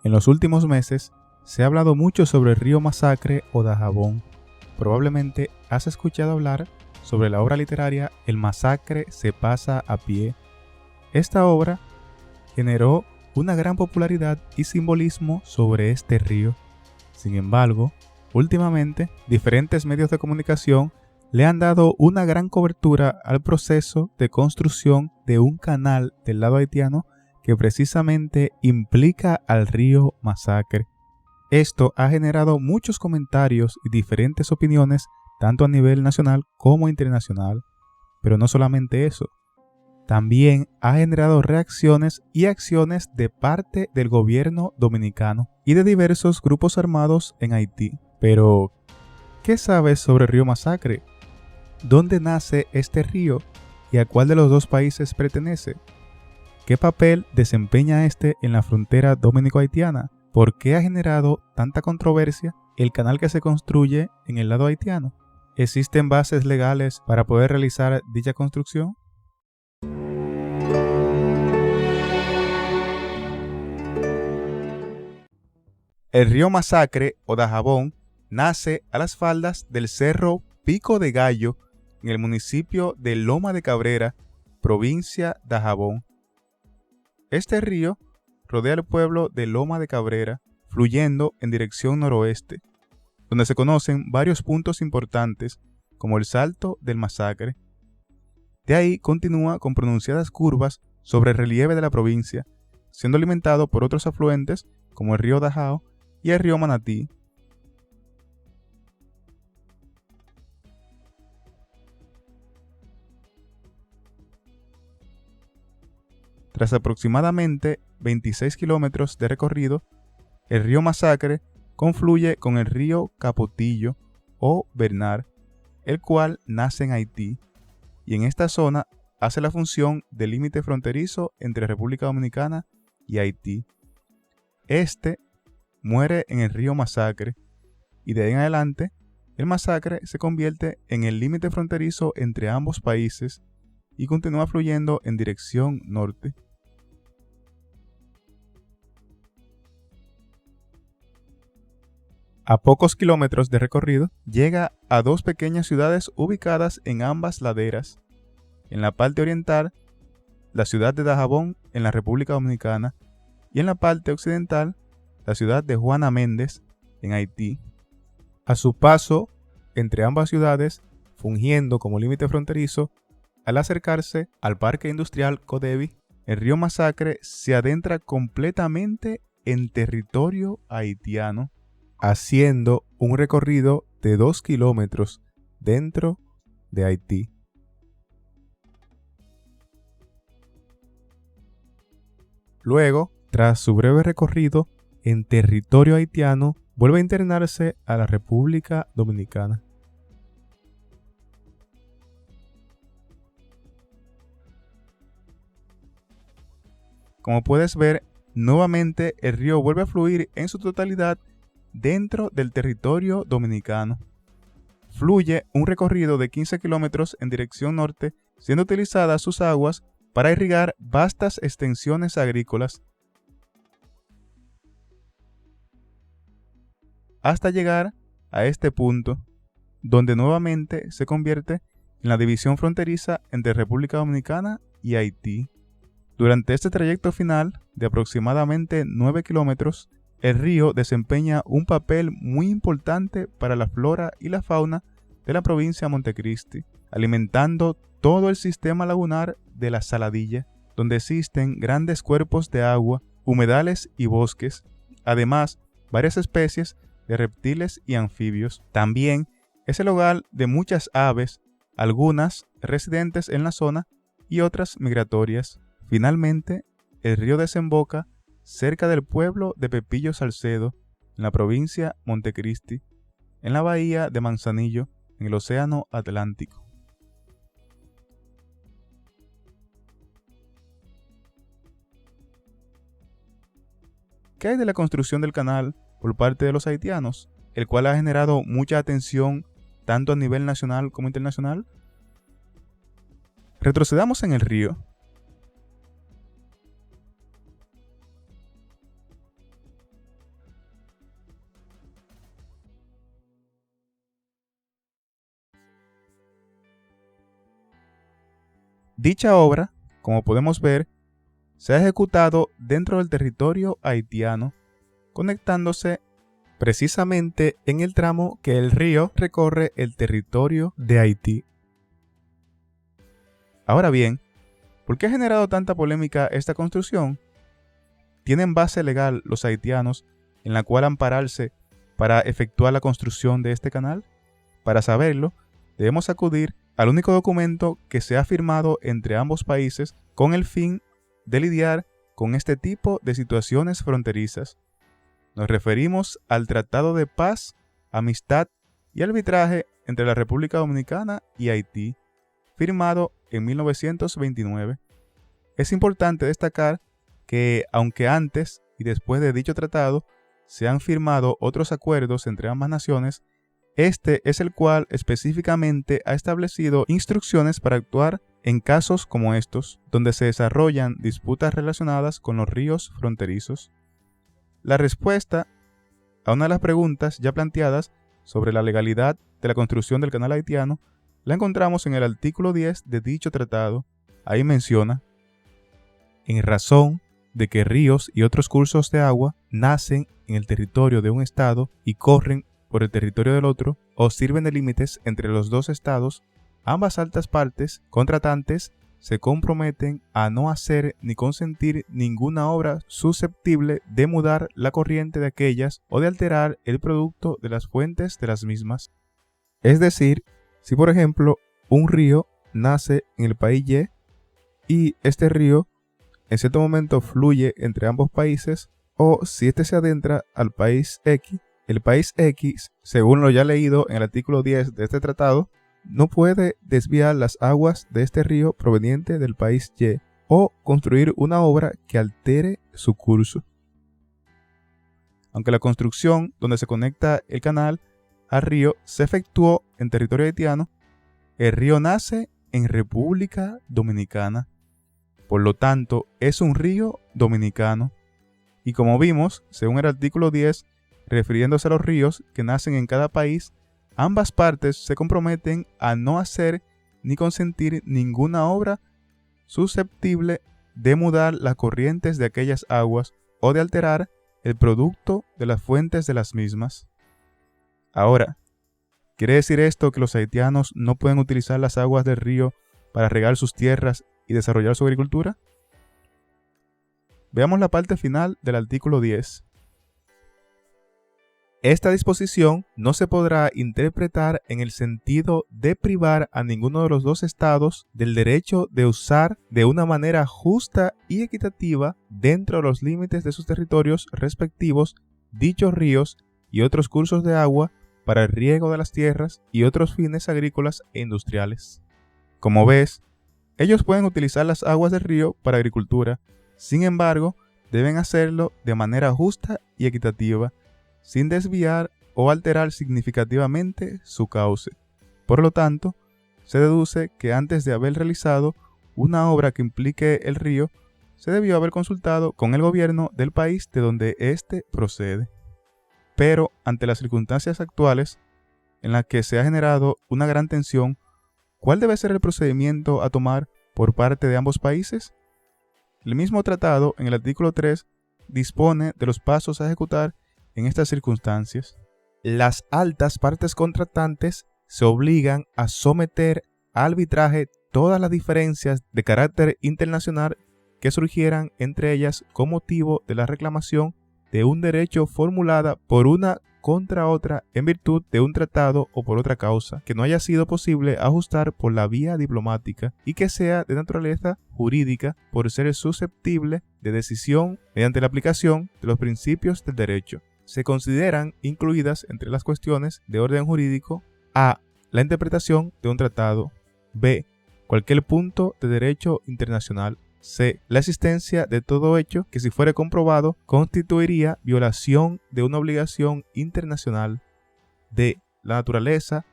En los últimos meses se ha hablado mucho sobre el río Masacre o Dajabón. Probablemente has escuchado hablar sobre la obra literaria El Masacre se pasa a pie. Esta obra generó una gran popularidad y simbolismo sobre este río. Sin embargo, últimamente diferentes medios de comunicación le han dado una gran cobertura al proceso de construcción de un canal del lado haitiano que precisamente implica al río Masacre. Esto ha generado muchos comentarios y diferentes opiniones tanto a nivel nacional como internacional. Pero no solamente eso, también ha generado reacciones y acciones de parte del gobierno dominicano y de diversos grupos armados en Haití. Pero, ¿qué sabes sobre el río Masacre? ¿Dónde nace este río y a cuál de los dos países pertenece? ¿Qué papel desempeña este en la frontera dominico-haitiana? ¿Por qué ha generado tanta controversia el canal que se construye en el lado haitiano? ¿Existen bases legales para poder realizar dicha construcción? El río Masacre o Dajabón nace a las faldas del cerro Pico de Gallo en el municipio de Loma de Cabrera, provincia de Dajabón. Este río rodea el pueblo de Loma de Cabrera, fluyendo en dirección noroeste, donde se conocen varios puntos importantes como el Salto del Masacre. De ahí continúa con pronunciadas curvas sobre el relieve de la provincia, siendo alimentado por otros afluentes como el río Dajao y el río Manatí. Tras aproximadamente 26 kilómetros de recorrido, el río Masacre confluye con el río Capotillo o Bernard, el cual nace en Haití, y en esta zona hace la función de límite fronterizo entre República Dominicana y Haití. Este muere en el río Masacre, y de ahí en adelante, el Masacre se convierte en el límite fronterizo entre ambos países y continúa fluyendo en dirección norte. A pocos kilómetros de recorrido, llega a dos pequeñas ciudades ubicadas en ambas laderas. En la parte oriental, la ciudad de Dajabón en la República Dominicana, y en la parte occidental, la ciudad de Juana Méndez en Haití. A su paso entre ambas ciudades, fungiendo como límite fronterizo, al acercarse al Parque Industrial Codevi, el río Masacre se adentra completamente en territorio haitiano, haciendo un recorrido de 2 kilómetros dentro de Haití. Luego, tras su breve recorrido en territorio haitiano, vuelve a internarse a la República Dominicana. Como puedes ver, nuevamente el río vuelve a fluir en su totalidad dentro del territorio dominicano. Fluye un recorrido de 15 kilómetros en dirección norte, siendo utilizadas sus aguas para irrigar vastas extensiones agrícolas, hasta llegar a este punto, donde nuevamente se convierte en la división fronteriza entre República Dominicana y Haití. Durante este trayecto final de aproximadamente 9 kilómetros, el río desempeña un papel muy importante para la flora y la fauna de la provincia de Montecristi, alimentando todo el sistema lagunar de la Saladilla, donde existen grandes cuerpos de agua, humedales y bosques, además varias especies de reptiles y anfibios. También es el hogar de muchas aves, algunas residentes en la zona y otras migratorias. Finalmente, el río desemboca cerca del pueblo de Pepillo Salcedo, en la provincia Montecristi, en la bahía de Manzanillo, en el Océano Atlántico. ¿Qué hay de la construcción del canal por parte de los haitianos, el cual ha generado mucha atención tanto a nivel nacional como internacional? Retrocedamos en el río. Dicha obra, como podemos ver, se ha ejecutado dentro del territorio haitiano, conectándose precisamente en el tramo que el río recorre el territorio de Haití. Ahora bien, ¿por qué ha generado tanta polémica esta construcción? ¿Tienen base legal los haitianos en la cual ampararse para efectuar la construcción de este canal? Para saberlo, debemos acudir al único documento que se ha firmado entre ambos países con el fin de lidiar con este tipo de situaciones fronterizas. Nos referimos al Tratado de Paz, Amistad y Arbitraje entre la República Dominicana y Haití, firmado en 1929. Es importante destacar que, aunque antes y después de dicho tratado se han firmado otros acuerdos entre ambas naciones, este es el cual específicamente ha establecido instrucciones para actuar en casos como estos, donde se desarrollan disputas relacionadas con los ríos fronterizos. La respuesta a una de las preguntas ya planteadas sobre la legalidad de la construcción del canal haitiano la encontramos en el artículo 10 de dicho tratado. Ahí menciona: en razón de que ríos y otros cursos de agua nacen en el territorio de un estado y corren por el territorio del otro, o sirven de límites entre los dos estados, ambas altas partes contratantes se comprometen a no hacer ni consentir ninguna obra susceptible de mudar la corriente de aquellas o de alterar el producto de las fuentes de las mismas. Es decir, si por ejemplo un río nace en el país Y y este río en cierto momento fluye entre ambos países, o si este se adentra al país X, el país X, según lo ya leído en el artículo 10 de este tratado, no puede desviar las aguas de este río proveniente del país Y o construir una obra que altere su curso. Aunque la construcción donde se conecta el canal al río se efectuó en territorio haitiano, el río nace en República Dominicana. Por lo tanto, es un río dominicano. Y como vimos, según el artículo 10, refiriéndose a los ríos que nacen en cada país, ambas partes se comprometen a no hacer ni consentir ninguna obra susceptible de mudar las corrientes de aquellas aguas o de alterar el producto de las fuentes de las mismas. Ahora, ¿quiere decir esto que los haitianos no pueden utilizar las aguas del río para regar sus tierras y desarrollar su agricultura? Veamos la parte final del artículo 10. Esta disposición no se podrá interpretar en el sentido de privar a ninguno de los dos estados del derecho de usar de una manera justa y equitativa dentro de los límites de sus territorios respectivos dichos ríos y otros cursos de agua para el riego de las tierras y otros fines agrícolas e industriales. Como ves, ellos pueden utilizar las aguas del río para agricultura, sin embargo, deben hacerlo de manera justa y equitativa, sin desviar o alterar significativamente su cauce. Por lo tanto, se deduce que antes de haber realizado una obra que implique el río, se debió haber consultado con el gobierno del país de donde éste procede. Pero, ante las circunstancias actuales, en las que se ha generado una gran tensión, ¿cuál debe ser el procedimiento a tomar por parte de ambos países? El mismo tratado, en el artículo 3, dispone de los pasos a ejecutar en estas circunstancias. Las altas partes contratantes se obligan a someter a arbitraje todas las diferencias de carácter internacional que surgieran entre ellas con motivo de la reclamación de un derecho formulada por una contra otra en virtud de un tratado o por otra causa que no haya sido posible ajustar por la vía diplomática y que sea de naturaleza jurídica por ser susceptible de decisión mediante la aplicación de los principios del derecho. Se consideran incluidas entre las cuestiones de orden jurídico: a. La interpretación de un tratado; b. Cualquier punto de derecho internacional; c. La existencia de todo hecho que, si fuera comprobado, constituiría violación de una obligación internacional; d. La naturaleza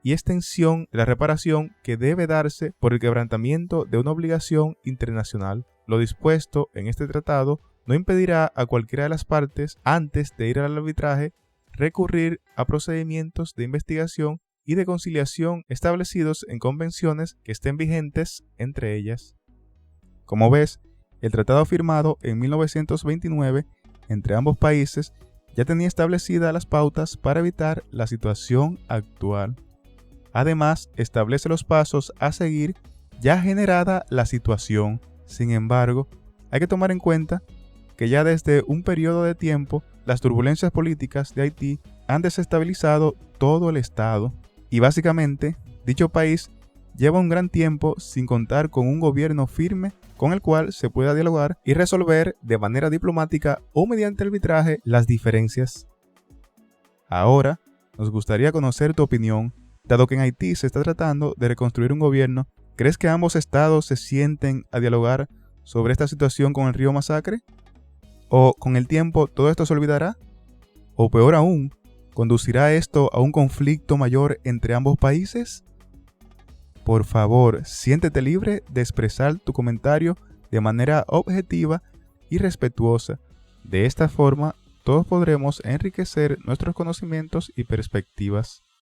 y extensión de la reparación que debe darse por el quebrantamiento de una obligación internacional. Lo dispuesto en este tratado no impedirá a cualquiera de las partes, antes de ir al arbitraje, recurrir a procedimientos de investigación y de conciliación establecidos en convenciones que estén vigentes entre ellas. Como ves, el tratado firmado en 1929 entre ambos países ya tenía establecidas las pautas para evitar la situación actual. Además, establece los pasos a seguir ya generada la situación. Sin embargo, hay que tomar en cuenta que ya desde un periodo de tiempo las turbulencias políticas de Haití han desestabilizado todo el estado y básicamente dicho país lleva un gran tiempo sin contar con un gobierno firme con el cual se pueda dialogar y resolver de manera diplomática o mediante arbitraje las diferencias. Ahora, nos gustaría conocer tu opinión, dado que en Haití se está tratando de reconstruir un gobierno. ¿Crees que ambos estados se sienten a dialogar sobre esta situación con el río Masacre? ¿O con el tiempo todo esto se olvidará? ¿O peor aún, conducirá esto a un conflicto mayor entre ambos países? Por favor, siéntete libre de expresar tu comentario de manera objetiva y respetuosa. De esta forma, todos podremos enriquecer nuestros conocimientos y perspectivas.